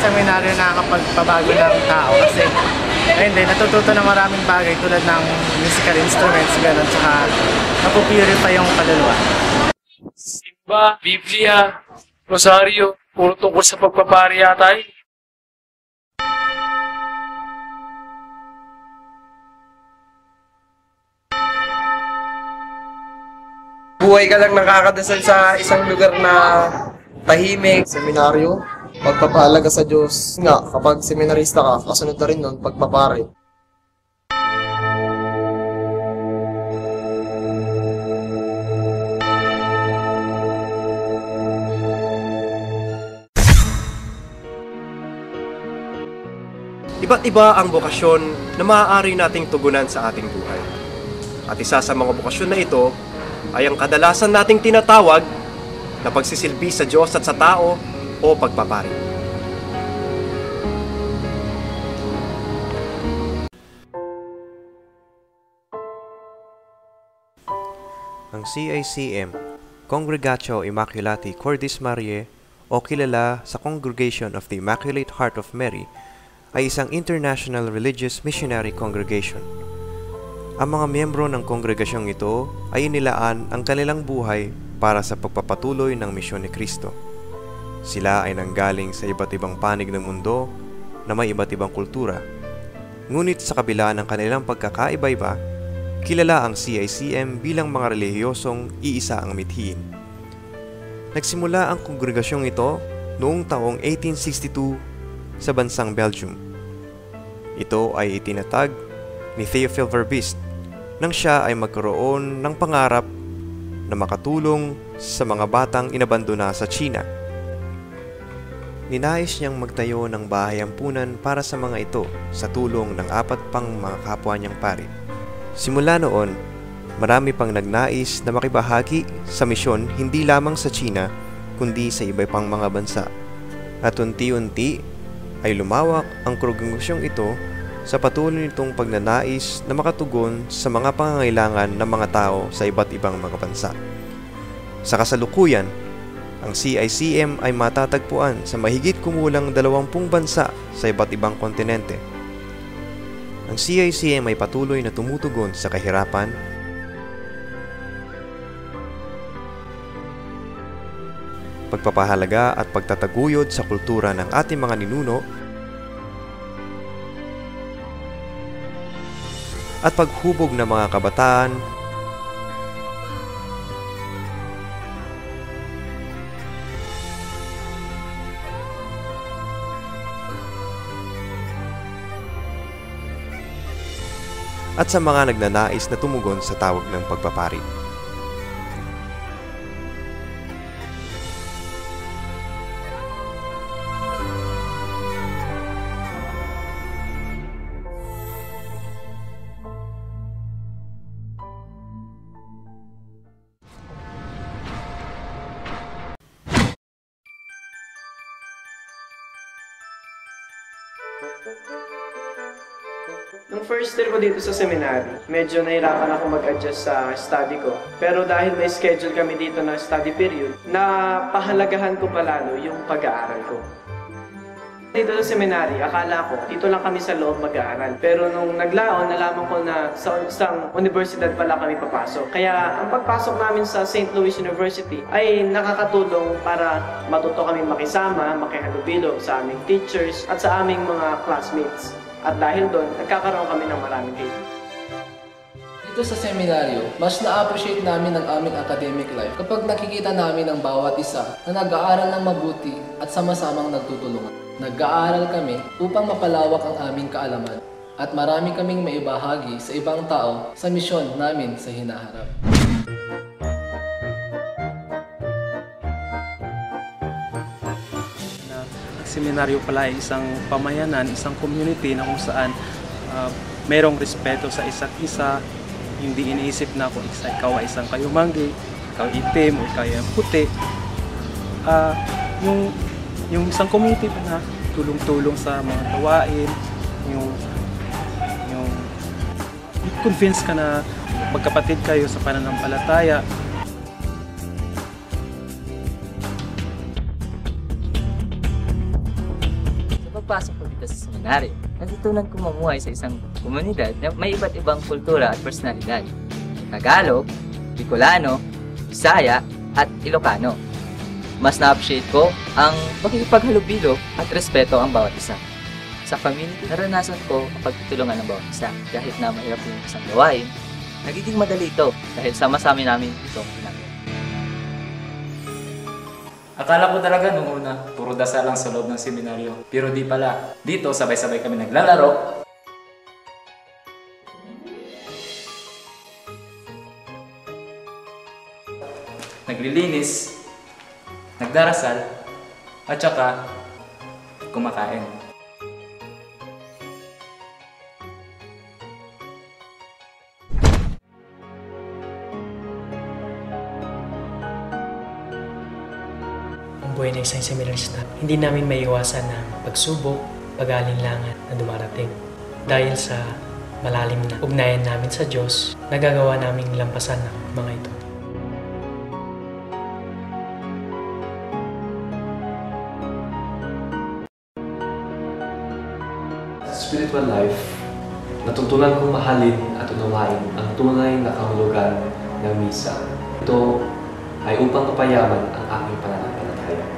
seminaryo nakakapagpabago ng tao kasi ayun din, natututo ng maraming bagay tulad ng musical instruments, gano'n, tsaka napupurify yung kaluluwa. Simba, Biblia, Rosario, puro tungkol sa pagpapari yata eh. Buhay ka lang nakakadasal sa isang lugar na tahimik. Seminaryo, pagpapahalaga sa Diyos. Nga, kapag seminarista ka, kasunod na rin nun, pagpapare. Iba't iba ang bokasyon na maaari nating tugunan sa ating buhay. At isa sa mga bokasyon na ito ay ang kadalasan nating tinatawag na pagsisilbi sa Diyos at sa tao o pagpapari. Ang CICM, Congregatio Immaculati Cordis Mariae o kilala sa Congregation of the Immaculate Heart of Mary ay isang international religious missionary congregation. Ang mga miyembro ng kongregasyong ito ay inilaan ang kanilang buhay para sa pagpapatuloy ng misyon ni Kristo. Sila ay nanggaling sa iba't ibang panig ng mundo na may iba't ibang kultura. Ngunit sa kabila ng kanilang pagkakaiba-iba, kilala ang CICM bilang mga relihiyosong iisa ang mithiin. Nagsimula ang kongregasyong ito noong taong 1862 sa bansang Belgium. Ito ay itinatag ni Théophile Verbiste nang siya ay magkaroon ng pangarap na makatulong sa mga batang inabandona sa China. Ninais niyang magtayo ng bahay-ampunan para sa mga ito sa tulong ng 4 pang mga kapwa niyang pari. Simula noon, marami pang nagnais na makibahagi sa misyon hindi lamang sa China kundi sa iba pang mga bansa. At unti-unti ay lumawak ang kongregasyong ito sa patuloy nitong pagnanais na makatugon sa mga pangangailangan ng mga tao sa iba't ibang mga bansa. Sa kasalukuyan, ang CICM ay matatagpuan sa mahigit kumulang 20 bansa sa iba't ibang kontinente. Ang CICM ay patuloy na tumutugon sa kahirapan, pagpapahalaga at pagtataguyod sa kultura ng ating mga ninuno at paghubog ng mga kabataan at sa mga nagnanais na tumugon sa tawag ng pagpapari. Nung first year ko dito sa seminary, medyo nahirapan ako mag-adjust sa study ko. Pero dahil may schedule kami dito na study period, napahalagahan ko palalo yung pag-aaral ko. Dito sa seminary, akala ko, dito lang kami sa loob mag-aaral. Pero nung naglaon, nalaman ko na sa isang universidad pala kami papasok. Kaya ang pagpasok namin sa St. Louis University ay nakakatulong para matuto kami makisama, makihalubilo sa aming teachers at sa aming mga classmates. At dahil doon, nagkakaroon kami ng maraming kaibigan. Dito sa seminaryo, mas na-appreciate namin ang aming academic life kapag nakikita namin ang bawat isa na nag-aaral ng mabuti at sama-samang nagtutulungan. Nag-aaral kami upang mapalawak ang aming kaalaman at marami kaming maibahagi sa ibang tao sa misyon namin sa hinaharap. Seminaryo pala ay isang pamayanan, isang community na kung saan mayroong respeto sa isa't isa, hindi iniisip na kung ikaw ay isang kayumanggi, ikaw itim, o ikaw ay puti. Yung isang community na tulong-tulong sa mga gawain, yung convince ka na magkapatid kayo sa pananampalataya. pagpasok ko dito sa seminaryo, natutunan kong mamuhay sa isang komunidad na may iba't ibang kultura at personalidad. Tagalog, Bicolano, Bisaya, at Ilocano. Mas na-appreciate ko ang pakikipaghalubilo at respeto ang bawat isa. Sa community, naranasan ko ang pagtutulungan ng bawat isa. Kahit na mahirap yung isang gawain, nagiging madali ito dahil sama-sama namin itong ginagawa. Akala ko talaga nung una, puro dasal lang sa loob ng seminaryo. Pero di pala. Dito, sabay-sabay kami naglalaro. Naglilinis, nagdarasal, at saka kumakain. Buhay ng isang seminarista, hindi namin maiiwasan ang pagsubok, pag-aalinlangan na dumarating. Dahil sa malalim na ugnayan namin sa Diyos, nagagawa naming lampasan ang mga ito. Sa spiritual life, natutunan kong mahalin at unawain ang tunay na kahulugan ng misa. Ito ay upang mapayaman ang aking pananampalataya.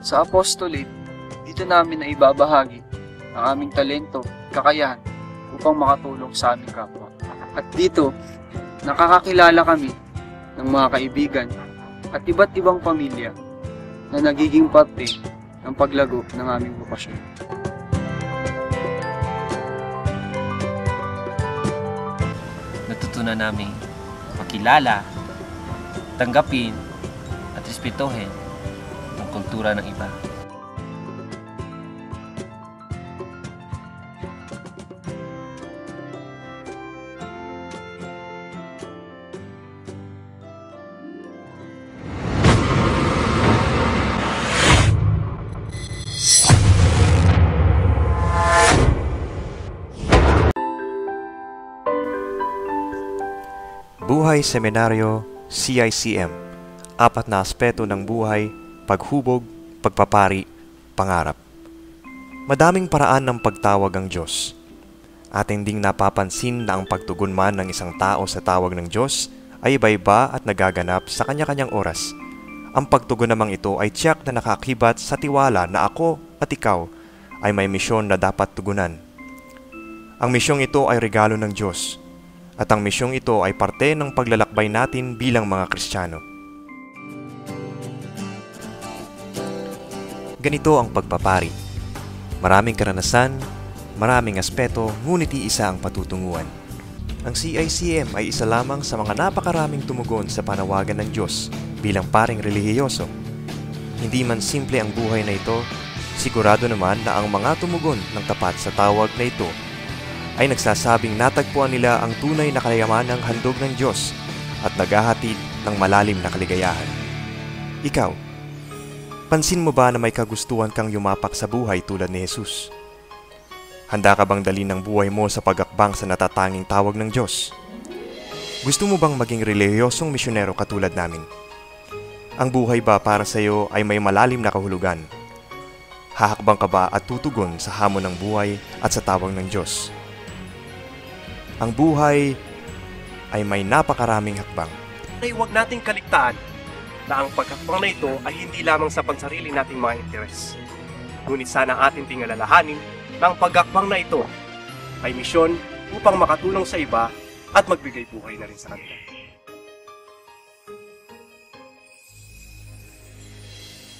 Sa apostolate, dito namin na ibabahagi ang aming talento, kakayahan upang makatulong sa aming kapwa. At dito, nakakakilala kami ng mga kaibigan at iba't ibang pamilya na nagiging parte ng paglago ng aming bukasyon. Natutunan namin makilala, tanggapin, at respetuhin ang kultura ng iba. Buhay Seminaryo, CICM. Apat na aspeto ng buhay, paghubog, pagpapari, pangarap. Madaming paraan ng pagtawag ang Diyos. Ating ding napapansin na ang pagtugon man ng isang tao sa tawag ng Diyos ay iba-iba at nagaganap sa kanya-kanyang oras. Ang pagtugon namang ito ay tiyak na nakakibat sa tiwala na ako at ikaw ay may misyon na dapat tugunan. Ang misyong ito ay regalo ng Diyos. At ang misyong ito ay parte ng paglalakbay natin bilang mga Kristiyano. Ganito ang pagpapari. Maraming karanasan, maraming aspeto, ngunit iisa ang patutunguhan. Ang CICM ay isa lamang sa mga napakaraming tumugon sa panawagan ng Diyos bilang paring relihiyoso. Hindi man simple ang buhay na ito, sigurado naman na ang mga tumugon ng tapat sa tawag na ito ay nagsasabing natagpuan nila ang tunay na kayamanang handog ng Diyos at naghahatid ng malalim na kaligayahan. Ikaw, pansin mo ba na may kagustuhan kang yumapak sa buhay tulad ni Jesus? Handa ka bang dalhin ang buhay mo sa pag-akbang sa natatanging tawag ng Diyos? Gusto mo bang maging relihiyosong misyonero katulad namin? Ang buhay ba para sa iyo ay may malalim na kahulugan? Hahakbang ka ba at tutugon sa hamon ng buhay at sa tawag ng Diyos? Ang buhay ay may napakaraming hakbang. Ay huwag nating kaligtaan na ang pagkakbang na ito ay hindi lamang sa pansarili nating mga interes. Ngunit sana ating tingalalahanin na ang pagkakbang na ito ay misyon upang makatulong sa iba at magbigay buhay na rin sa kanila.